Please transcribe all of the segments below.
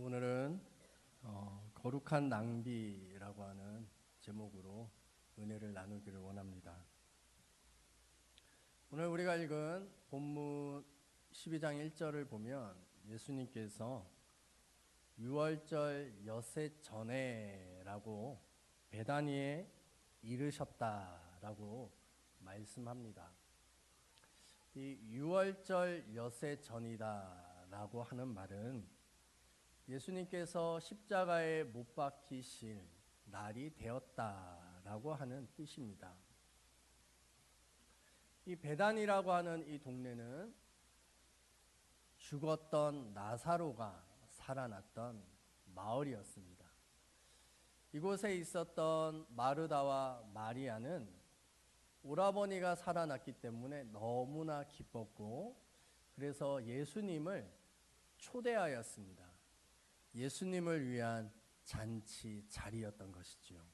오늘은 거룩한 낭비라고 하는 제목으로 은혜를 나누기를 원합니다. 오늘 우리가 읽은 본문 12장 1절을 보면 예수님께서 유월절 엿새 전에라고 베다니에 이르셨다라고 말씀합니다. 이 유월절 엿새 전이다라고 하는 말은 예수님께서 십자가에 못 박히실 날이 되었다라고 하는 뜻입니다. 이 베단이라고 하는 이 동네는 죽었던 나사로가 살아났던 마을이었습니다. 이곳에 있었던 마르다와 마리아는 오라버니가 살아났기 때문에 너무나 기뻤고, 그래서 예수님을 초대하였습니다. 예수님을 위한 잔치 자리였던 것이지요.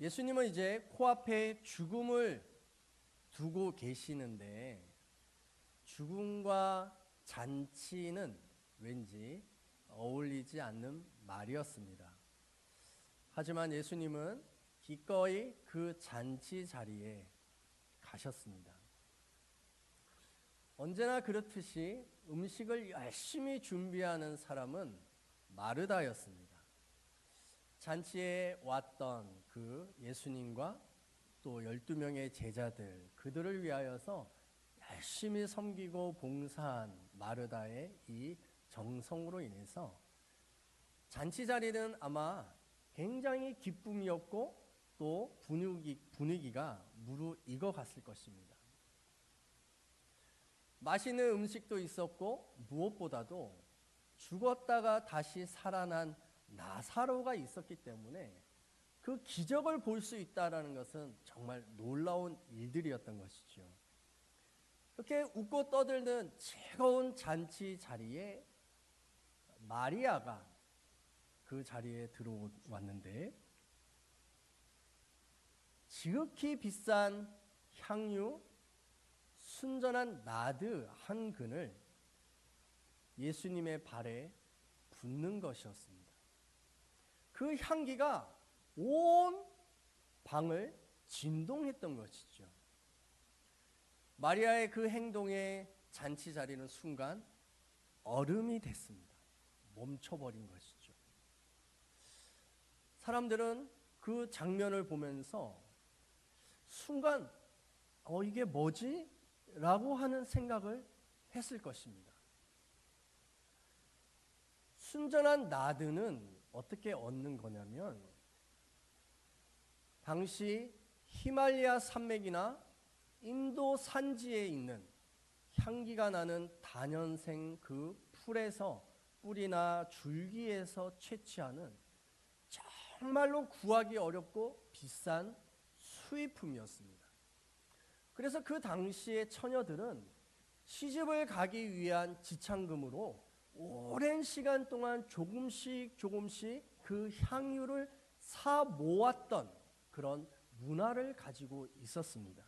예수님은 이제 코앞에 죽음을 두고 계시는데 죽음과 잔치는 왠지 어울리지 않는 말이었습니다. 하지만 예수님은 기꺼이 그 잔치 자리에 가셨습니다. 언제나 그렇듯이 음식을 열심히 준비하는 사람은 마르다였습니다. 잔치에 왔던 그 예수님과 또 12명의 제자들, 그들을 위하여서 열심히 섬기고 봉사한 마르다의 이 정성으로 인해서 잔치 자리는 아마 굉장히 기쁨이었고 또 분위기가 무르익어 갔을 것입니다. 맛있는 음식도 있었고 무엇보다도 죽었다가 다시 살아난 나사로가 있었기 때문에 그 기적을 볼 수 있다는 것은 정말 놀라운 일들이었던 것이죠. 이렇게 웃고 떠들는 즐거운 잔치 자리에 마리아가 그 자리에 들어왔는데 지극히 비싼 향유 순전한 나드 한 근을 예수님의 발에 붓는 것이었습니다. 그 향기가 온 방을 진동했던 것이죠. 마리아의 그 행동에 잔치 자리는 순간 얼음이 됐습니다. 멈춰버린 것이죠. 사람들은 그 장면을 보면서 순간 이게 뭐지? 라고 하는 생각을 했을 것입니다. 순전한 나드는 어떻게 얻는 거냐면 당시 히말리아 산맥이나 인도 산지에 있는 향기가 나는 다년생 그 풀에서 뿌리나 줄기에서 채취하는 정말로 구하기 어렵고 비싼 수입품이었습니다. 그래서 그 당시의 처녀들은 시집을 가기 위한 지참금으로 오랜 시간 동안 조금씩 그 향유를 사 모았던 그런 문화를 가지고 있었습니다.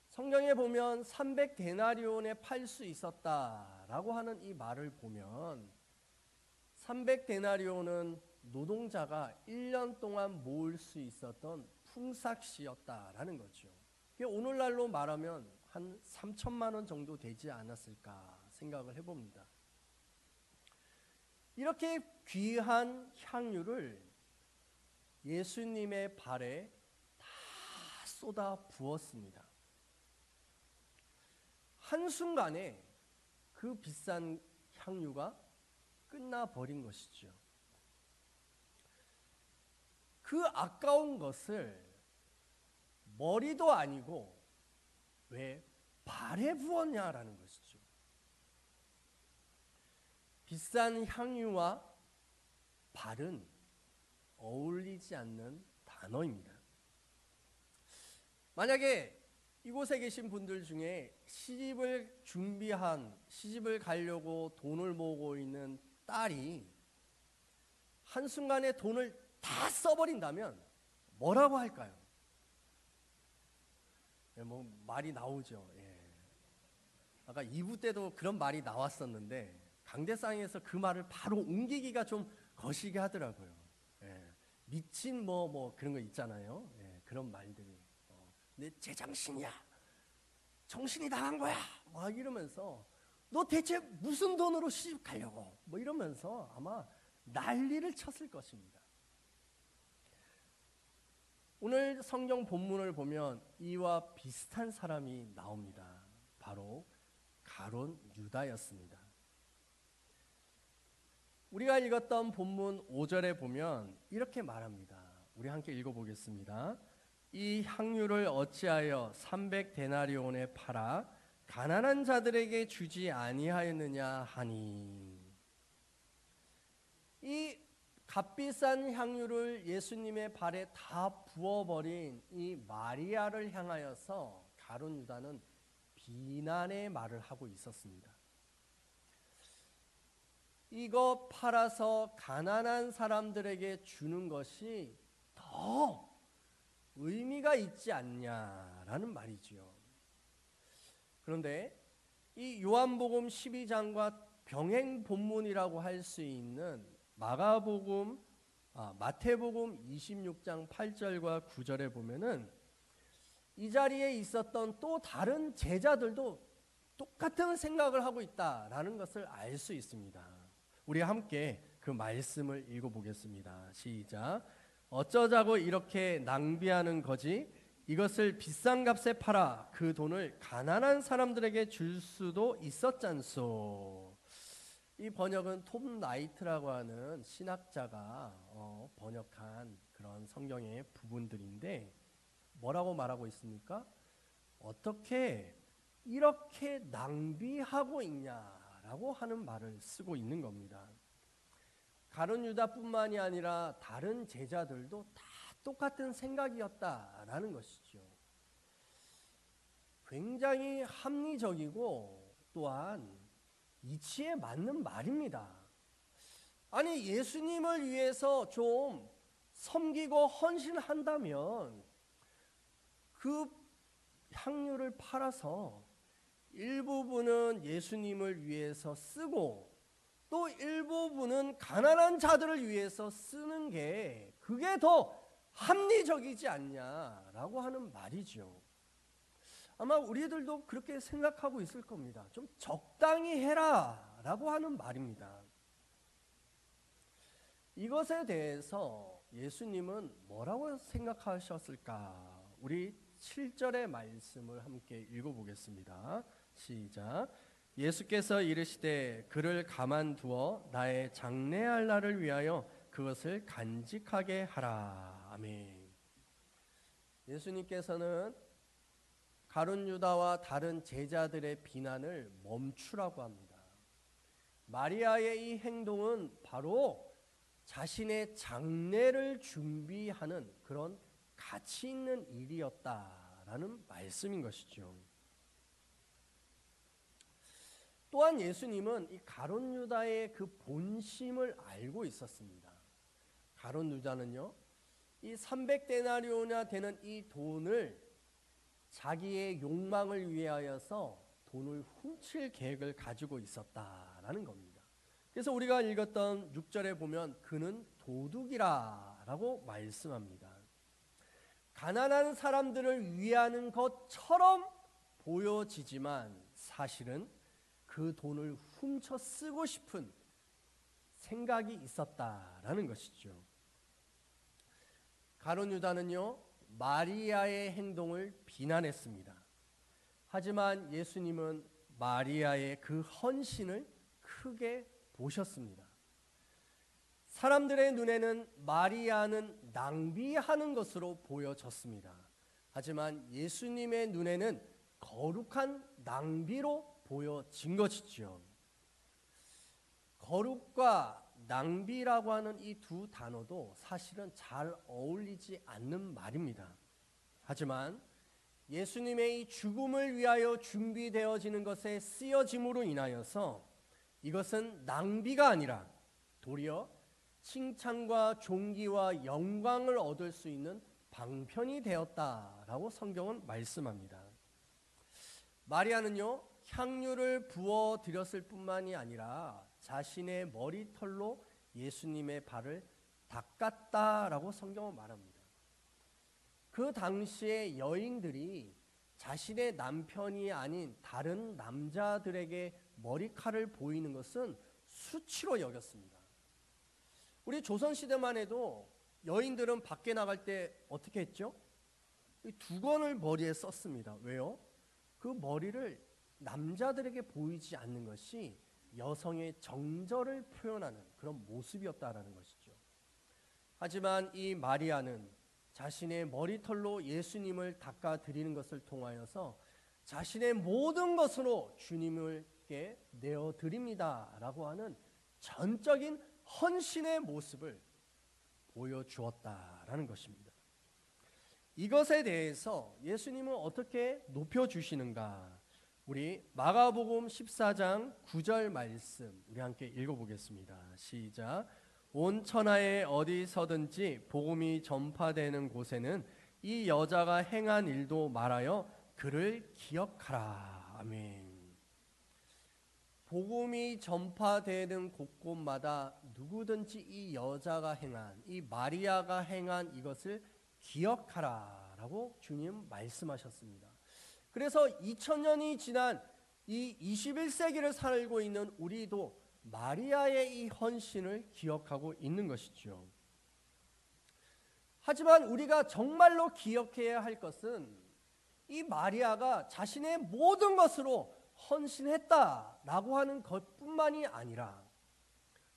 성경에 보면 300데나리온에 팔 수 있었다라고 하는 이 말을 보면 300데나리온은 노동자가 1년 동안 모을 수 있었던 품삯이었다라는 거죠. 오늘날로 말하면 한 3천만 원 정도 되지 않았을까 생각을 해봅니다. 이렇게 귀한 향유를 예수님의 발에 다 쏟아 부었습니다. 한순간에 그 비싼 향유가 끝나버린 것이죠. 그 아까운 것을 머리도 아니고 왜 발에 부었냐라는 것이죠. 비싼 향유와 발은 어울리지 않는 단어입니다. 만약에 이곳에 계신 분들 중에 시집을 가려고 돈을 모으고 있는 딸이 한순간에 돈을 다 써버린다면 뭐라고 할까요? 말이 나오죠. 아까 2부 때도 그런 말이 나왔었는데 강대상에서 그 말을 바로 옮기기가 좀 거시기 하더라고요. 예, 미친 뭐 그런 거 있잖아요. 예, 그런 말들이. 내 제정신이야. 정신이 나간 거야. 막 이러면서 너 대체 무슨 돈으로 시집 가려고? 뭐 이러면서 아마 난리를 쳤을 것입니다. 오늘 성경 본문을 보면 이와 비슷한 사람이 나옵니다. 바로 가룟 유다였습니다. 우리가 읽었던 본문 5절에 보면 이렇게 말합니다. 우리 함께 읽어보겠습니다. 이 향유를 어찌하여 300데나리온에 팔아 가난한 자들에게 주지 아니하였느냐 하니. 이 값비싼 향유를 예수님의 발에 다 부어버린 이 마리아를 향하여서 가룟 유다는 비난의 말을 하고 있었습니다. 이거 팔아서 가난한 사람들에게 주는 것이 더 의미가 있지 않냐라는 말이지요. 그런데 이 요한복음 12장과 병행 본문이라고 할 수 있는 마태복음 26장 8절과 9절에 보면은 이 자리에 있었던 또 다른 제자들도 똑같은 생각을 하고 있다라는 것을 알 수 있습니다. 우리 함께 그 말씀을 읽어보겠습니다. 시작. 어쩌자고 이렇게 낭비하는 거지? 이것을 비싼 값에 팔아 그 돈을 가난한 사람들에게 줄 수도 있었잖소. 이 번역은 톰 나이트라고 하는 신학자가 번역한 그런 성경의 부분들인데 뭐라고 말하고 있습니까? 어떻게 이렇게 낭비하고 있냐라고 하는 말을 쓰고 있는 겁니다. 가룟 유다뿐만이 아니라 다른 제자들도 다 똑같은 생각이었다라는 것이죠. 굉장히 합리적이고 또한 이치에 맞는 말입니다. 아니 예수님을 위해서 좀 섬기고 헌신한다면 그 향유를 팔아서 일부분은 예수님을 위해서 쓰고 또 일부분은 가난한 자들을 위해서 쓰는 게 그게 더 합리적이지 않냐라고 하는 말이죠. 아마 우리들도 그렇게 생각하고 있을 겁니다. 좀 적당히 해라 라고 하는 말입니다. 이것에 대해서 예수님은 뭐라고 생각하셨을까? 우리 7절의 말씀을 함께 읽어보겠습니다. 시작. 예수께서 이르시되 그를 가만두어 나의 장래할 날을 위하여 그것을 간직하게 하라. 아멘. 예수님께서는 가룟 유다와 다른 제자들의 비난을 멈추라고 합니다. 마리아의 이 행동은 바로 자신의 장례를 준비하는 그런 가치 있는 일이었다라는 말씀인 것이죠. 또한 예수님은 이 가룟 유다의 그 본심을 알고 있었습니다. 가룟 유다는요, 이 300데나리온이나 되는 이 돈을 자기의 욕망을 위하여서 돈을 훔칠 계획을 가지고 있었다라는 겁니다. 그래서 우리가 읽었던 6절에 보면 그는 도둑이라라고 말씀합니다. 가난한 사람들을 위하는 것처럼 보여지지만 사실은 그 돈을 훔쳐 쓰고 싶은 생각이 있었다라는 것이죠. 가룟 유다는요, 마리아의 행동을 비난했습니다. 하지만 예수님은 마리아의 그 헌신을 크게 보셨습니다. 사람들의 눈에는 마리아는 낭비하는 것으로 보여졌습니다. 하지만 예수님의 눈에는 거룩한 낭비로 보여진 것이죠. 거룩과 낭비라고 하는 이 두 단어도 사실은 잘 어울리지 않는 말입니다. 하지만 예수님의 이 죽음을 위하여 준비되어지는 것에 쓰여짐으로 인하여서 이것은 낭비가 아니라 도리어 칭찬과 존귀와 영광을 얻을 수 있는 방편이 되었다라고 성경은 말씀합니다. 마리아는요, 향유를 부어 드렸을 뿐만이 아니라 자신의 머리털로 예수님의 발을 닦았다라고 성경은 말합니다. 그 당시에 여인들이 자신의 남편이 아닌 다른 남자들에게 머리칼을 보이는 것은 수치로 여겼습니다. 우리 조선시대만 해도 여인들은 밖에 나갈 때 어떻게 했죠? 두건을 머리에 썼습니다. 왜요? 그 머리를 남자들에게 보이지 않는 것이 여성의 정절을 표현하는 그런 모습이었다라는 것이죠. 하지만 이 마리아는 자신의 머리털로 예수님을 닦아드리는 것을 통하여서 자신의 모든 것으로 주님께 내어드립니다 라고 하는 전적인 헌신의 모습을 보여주었다라는 것입니다. 이것에 대해서 예수님은 어떻게 높여주시는가? 우리 마가복음 14장 9절 말씀 우리 함께 읽어보겠습니다. 시작. 온 천하에 어디서든지 복음이 전파되는 곳에는 이 여자가 행한 일도 말하여 그를 기억하라. 아멘. 복음이 전파되는 곳곳마다 누구든지 이 여자가 행한, 이 마리아가 행한 이것을 기억하라 라고 주님 말씀하셨습니다. 그래서 2000년이 지난 이 21세기를 살고 있는 우리도 마리아의 이 헌신을 기억하고 있는 것이죠. 하지만 우리가 정말로 기억해야 할 것은 이 마리아가 자신의 모든 것으로 헌신했다라고 하는 것뿐만이 아니라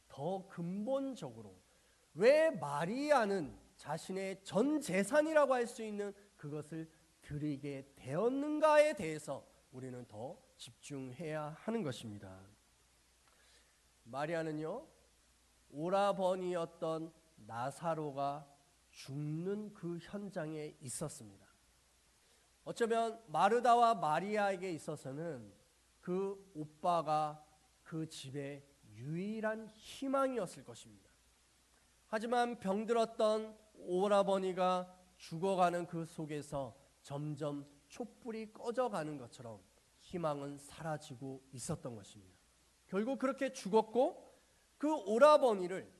더 근본적으로 왜 마리아는 자신의 전 재산이라고 할 수 있는 그것을 드리게 되었는가에 대해서 우리는 더 집중해야 하는 것입니다. 마리아는요, 오라버니였던 나사로가 죽는 그 현장에 있었습니다. 어쩌면 마르다와 마리아에게 있어서는 그 오빠가 그 집의 유일한 희망이었을 것입니다. 하지만 병들었던 오라버니가 죽어가는 그 속에서 점점 촛불이 꺼져가는 것처럼 희망은 사라지고 있었던 것입니다. 결국 그렇게 죽었고 그 오라버니를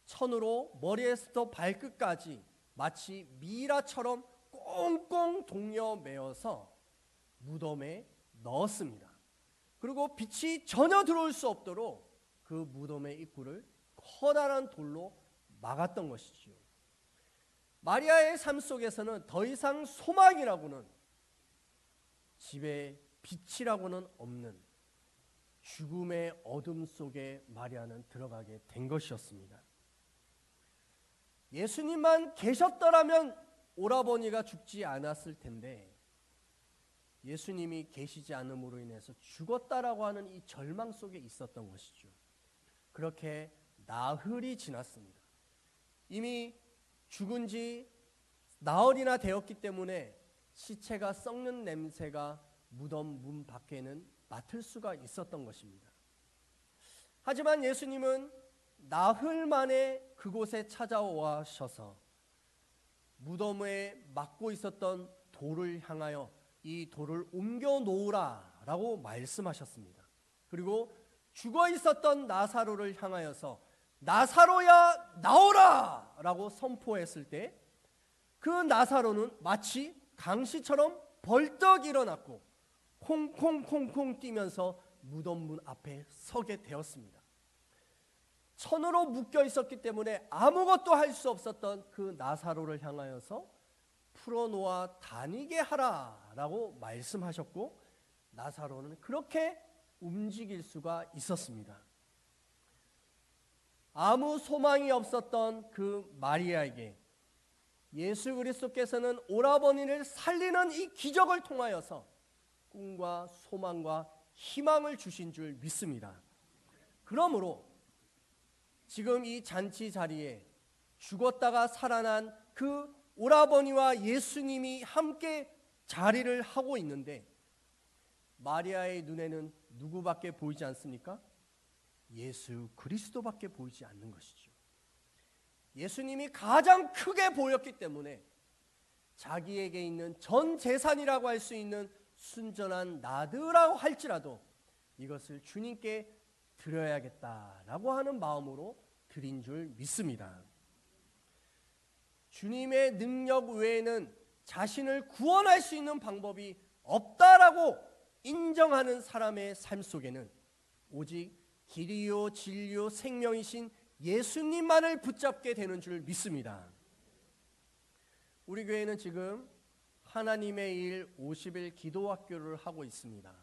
천으로 머리에서부터 발끝까지 마치 미라처럼 꽁꽁 동여 매어서 무덤에 넣었습니다. 그리고 빛이 전혀 들어올 수 없도록 그 무덤의 입구를 커다란 돌로 막았던 것이지요. 마리아의 삶 속에서는 더 이상 소망이라고는, 집에 빛이라고는 없는 죽음의 어둠 속에 마리아는 들어가게 된 것이었습니다. 예수님만 계셨더라면 오라버니가 죽지 않았을 텐데 예수님이 계시지 않음으로 인해서 죽었다라고 하는 이 절망 속에 있었던 것이죠. 그렇게 나흘이 지났습니다. 이미 죽은 지 나흘이나 되었기 때문에 시체가 썩는 냄새가 무덤 문 밖에는 맡을 수가 있었던 것입니다. 하지만 예수님은 나흘 만에 그곳에 찾아오셔서 무덤에 막고 있었던 돌을 향하여 이 돌을 옮겨 놓으라 라고 말씀하셨습니다. 그리고 죽어 있었던 나사로를 향하여서 나사로야 나오라 라고 선포했을 때 그 나사로는 마치 강시처럼 벌떡 일어났고 콩콩콩콩 뛰면서 무덤 문 앞에 서게 되었습니다. 천으로 묶여 있었기 때문에 아무것도 할 수 없었던 그 나사로를 향하여서 풀어놓아 다니게 하라라고 말씀하셨고 나사로는 그렇게 움직일 수가 있었습니다. 아무 소망이 없었던 그 마리아에게 예수 그리스도께서는 오라버니를 살리는 이 기적을 통하여서 꿈과 소망과 희망을 주신 줄 믿습니다. 그러므로 지금 이 잔치 자리에 죽었다가 살아난 그 오라버니와 예수님이 함께 자리를 하고 있는데 마리아의 눈에는 누구밖에 보이지 않습니까? 예수 그리스도밖에 보이지 않는 것이죠. 예수님이 가장 크게 보였기 때문에 자기에게 있는 전 재산이라고 할 수 있는 순전한 나드라고 할지라도 이것을 주님께 드려야겠다라고 하는 마음으로 드린 줄 믿습니다. 주님의 능력 외에는 자신을 구원할 수 있는 방법이 없다라고 인정하는 사람의 삶 속에는 오직 길이요 진리요 생명이신 예수님만을 붙잡게 되는 줄 믿습니다. 우리 교회는 지금 하나님의 일 50일 기도학교를 하고 있습니다.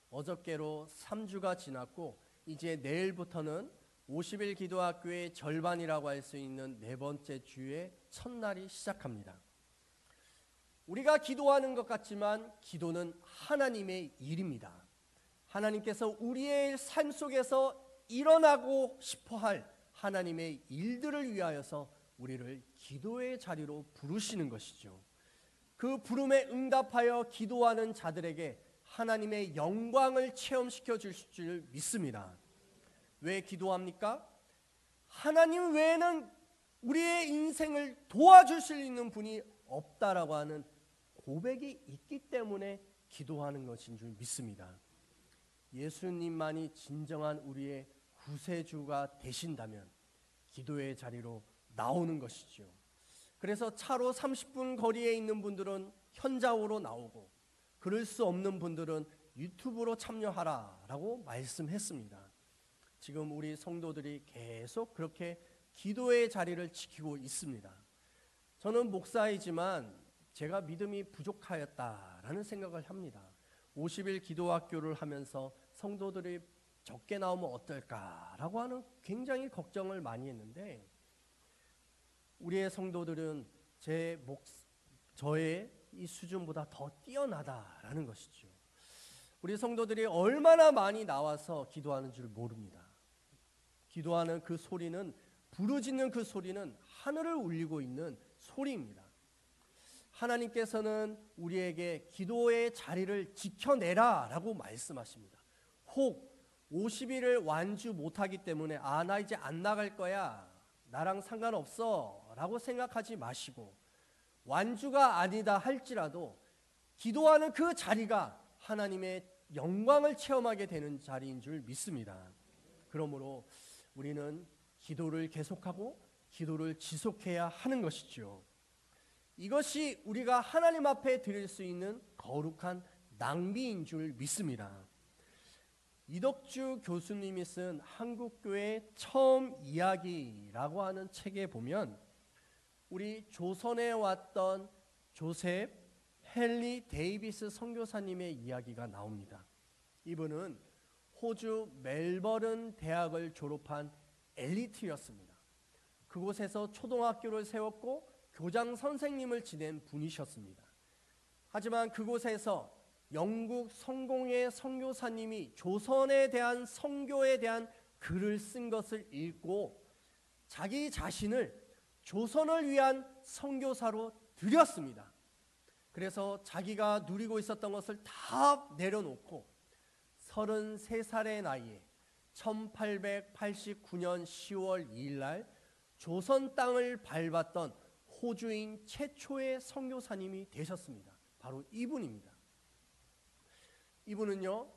어저께로 3주가 지났고 이제 내일부터는 50일 기도학교의 절반이라고 할 수 있는 네 번째 주의 첫날이 시작합니다. 우리가 기도하는 것 같지만 기도는 하나님의 일입니다. 하나님께서 우리의 삶 속에서 일어나고 싶어할 하나님의 일들을 위하여서 우리를 기도의 자리로 부르시는 것이죠. 그 부름에 응답하여 기도하는 자들에게 하나님의 영광을 체험시켜 주실 줄 믿습니다. 왜 기도합니까? 하나님 외에는 우리의 인생을 도와줄 수 있는 분이 없다라고 하는 고백이 있기 때문에 기도하는 것인 줄 믿습니다. 예수님만이 진정한 우리의 구세주가 되신다면 기도의 자리로 나오는 것이죠. 그래서 차로 30분 거리에 있는 분들은 현장으로 나오고 그럴 수 없는 분들은 유튜브로 참여하라라고 말씀했습니다. 지금 우리 성도들이 계속 그렇게 기도의 자리를 지키고 있습니다. 저는 목사이지만 제가 믿음이 부족하였다라는 생각을 합니다. 50일 기도학교를 하면서 성도들이 적게 나오면 어떨까라고 하는 굉장히 걱정을 많이 했는데 우리의 성도들은 저의 이 수준보다 더 뛰어나다라는 것이죠. 우리 성도들이 얼마나 많이 나와서 기도하는 줄 모릅니다. 기도하는 그 소리는 부르짖는 그 소리는 하늘을 울리고 있는 소리입니다. 하나님께서는 우리에게 기도의 자리를 지켜내라라고 말씀하십니다. 혹 50일을 완주 못하기 때문에 나 이제 안 나갈 거야, 나랑 상관없어 라고 생각하지 마시고 완주가 아니다 할지라도 기도하는 그 자리가 하나님의 영광을 체험하게 되는 자리인 줄 믿습니다. 그러므로 우리는 기도를 계속하고 기도를 지속해야 하는 것이죠. 이것이 우리가 하나님 앞에 드릴 수 있는 거룩한 낭비인 줄 믿습니다. 이덕주 교수님이 쓴 한국교회 처음 이야기라고 하는 책에 보면 우리 조선에 왔던 조셉 헨리 데이비스 선교사님의 이야기가 나옵니다. 이분은 호주 멜버른 대학을 졸업한 엘리트였습니다. 그곳에서 초등학교를 세웠고 교장 선생님을 지낸 분이셨습니다. 하지만 그곳에서 영국 성공의 선교사님이 조선에 대한 선교에 대한 글을 쓴 것을 읽고 자기 자신을 조선을 위한 선교사로 들였습니다. 그래서 자기가 누리고 있었던 것을 다 내려놓고 33살의 나이에 1889년 10월 2일 날 조선 땅을 밟았던 호주인 최초의 선교사님이 되셨습니다. 바로 이분입니다. 이분은요,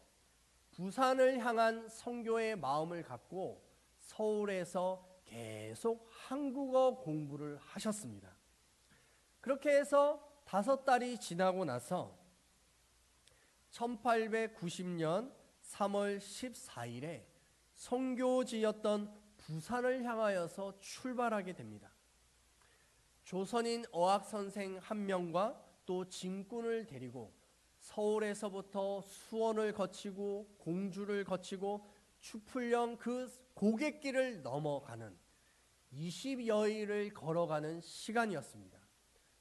부산을 향한 선교의 마음을 갖고 서울에서 계속 한국어 공부를 하셨습니다. 그렇게 해서 5달이 지나고 나서 1890년 3월 14일에 선교지였던 부산을 향하여서 출발하게 됩니다. 조선인 어학선생 한 명과 또 진꾼을 데리고 서울에서부터 수원을 거치고 공주를 거치고 추풀령 그 고갯길을 넘어가는 20여일을 걸어가는 시간이었습니다.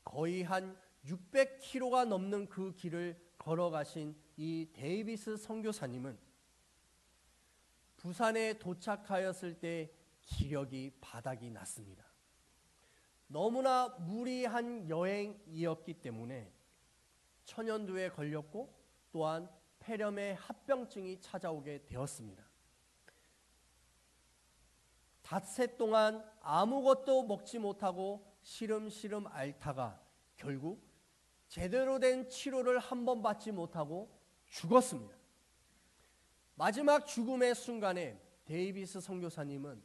거의 한 600km가 넘는 그 길을 걸어가신 이 데이비스 선교사님은 부산에 도착하였을 때 기력이 바닥이 났습니다. 너무나 무리한 여행이었기 때문에 천연두에 걸렸고 또한 폐렴의 합병증이 찾아오게 되었습니다. 닷새 동안 아무것도 먹지 못하고 시름시름 앓다가 결국 제대로 된 치료를 한 번 받지 못하고 죽었습니다. 마지막 죽음의 순간에 데이비스 선교사님은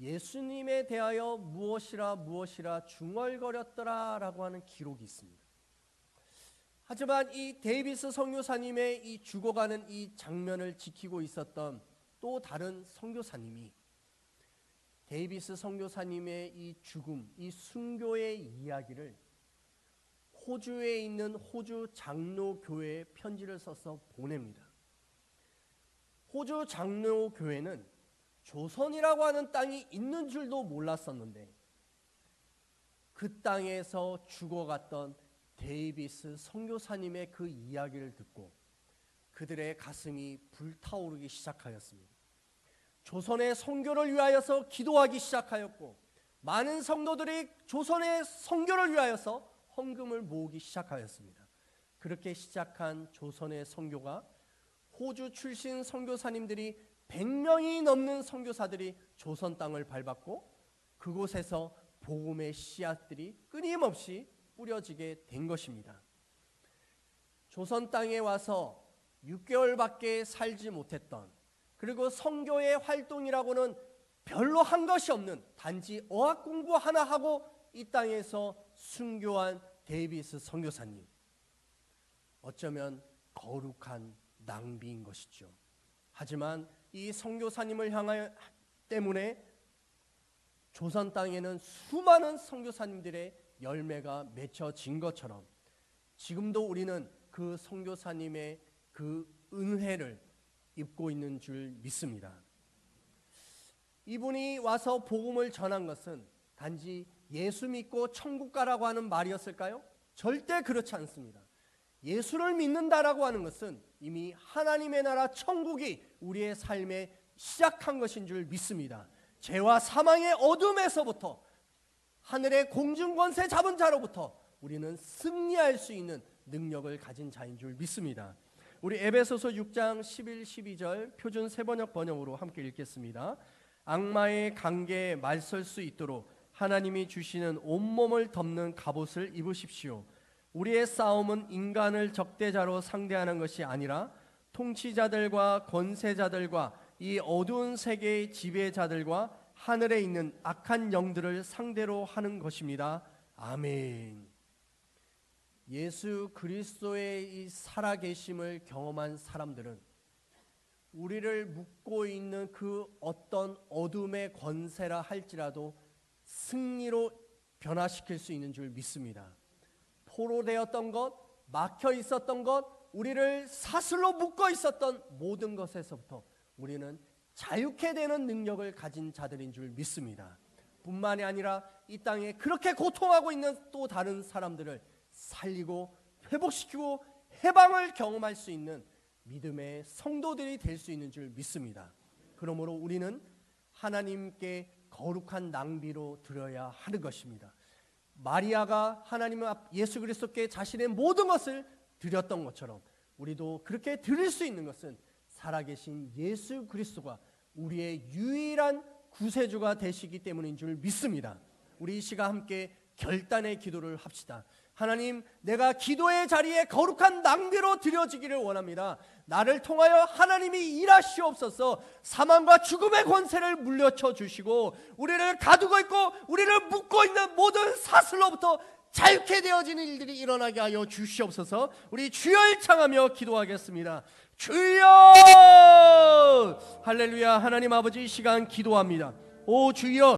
예수님에 대하여 무엇이라 중얼거렸더라라고 하는 기록이 있습니다. 하지만 이 데이비스 선교사님의 이 죽어가는 이 장면을 지키고 있었던 또 다른 선교사님이 데이비스 선교사님의 이 죽음, 이 순교의 이야기를 호주에 있는 호주 장로교회에 편지를 써서 보냅니다. 호주 장로교회는 조선이라고 하는 땅이 있는 줄도 몰랐었는데 그 땅에서 죽어갔던 데이비스 선교사님의 그 이야기를 듣고 그들의 가슴이 불타오르기 시작하였습니다. 조선의 선교를 위하여서 기도하기 시작하였고 많은 성도들이 조선의 선교를 위하여서 헌금을 모으기 시작하였습니다. 그렇게 시작한 조선의 선교가 호주 출신 선교사님들이 100명이 넘는 선교사들이 조선 땅을 밟았고 그곳에서 복음의 씨앗들이 끊임없이 뿌려지게 된 것입니다. 조선 땅에 와서 6개월밖에 살지 못했던, 그리고 선교의 활동이라고는 별로 한 것이 없는 단지 어학 공부 하나 하고 이 땅에서 순교한 데이비스 선교사님, 어쩌면 거룩한 낭비인 것이죠. 하지만 이 선교사님을 향하여 때문에 조선 땅에는 수많은 선교사님들의 열매가 맺혀진 것처럼 지금도 우리는 그 선교사님의 그 은혜를 입고 있는 줄 믿습니다. 이분이 와서 복음을 전한 것은 단지 예수 믿고 천국 가라고 하는 말이었을까요? 절대 그렇지 않습니다. 예수를 믿는다라고 하는 것은 이미 하나님의 나라 천국이 우리의 삶에 시작한 것인 줄 믿습니다. 죄와 사망의 어둠에서부터 하늘의 공중권세 잡은 자로부터 우리는 승리할 수 있는 능력을 가진 자인 줄 믿습니다. 우리 에베소서 6장 11, 12절 표준 세번역 번역으로 함께 읽겠습니다. 악마의 관계에 맞설 수 있도록 하나님이 주시는 온몸을 덮는 갑옷을 입으십시오. 우리의 싸움은 인간을 적대자로 상대하는 것이 아니라 통치자들과 권세자들과 이 어두운 세계의 지배자들과 하늘에 있는 악한 영들을 상대로 하는 것입니다. 아멘. 예수 그리스도의 이 살아계심을 경험한 사람들은 우리를 묶고 있는 그 어떤 어둠의 권세라 할지라도 승리로 변화시킬 수 있는 줄 믿습니다. 포로되었던 것, 막혀 있었던 것, 우리를 사슬로 묶어 있었던 모든 것에서부터 우리는 자유케 되는 능력을 가진 자들인 줄 믿습니다. 뿐만이 아니라 이 땅에 그렇게 고통하고 있는 또 다른 사람들을 살리고 회복시키고 해방을 경험할 수 있는 믿음의 성도들이 될 수 있는 줄 믿습니다. 그러므로 우리는 하나님께 거룩한 낭비로 드려야 하는 것입니다. 마리아가 하나님 앞 예수 그리스도께 자신의 모든 것을 드렸던 것처럼 우리도 그렇게 드릴 수 있는 것은 살아계신 예수 그리스도가 우리의 유일한 구세주가 되시기 때문인 줄 믿습니다. 우리 이 시간 함께 결단의 기도를 합시다. 하나님, 내가 기도의 자리에 거룩한 낭비로 드려지기를 원합니다. 나를 통하여 하나님이 일하시옵소서. 사망과 죽음의 권세를 물려쳐 주시고 우리를 가두고 있고 우리를 묶고 있는 모든 사슬로부터 자유케 되어지는 일들이 일어나게 하여 주시옵소서. 우리 주여 청하며 기도하겠습니다. 주여! 할렐루야. 하나님 아버지, 이 시간 기도합니다. 오 주여,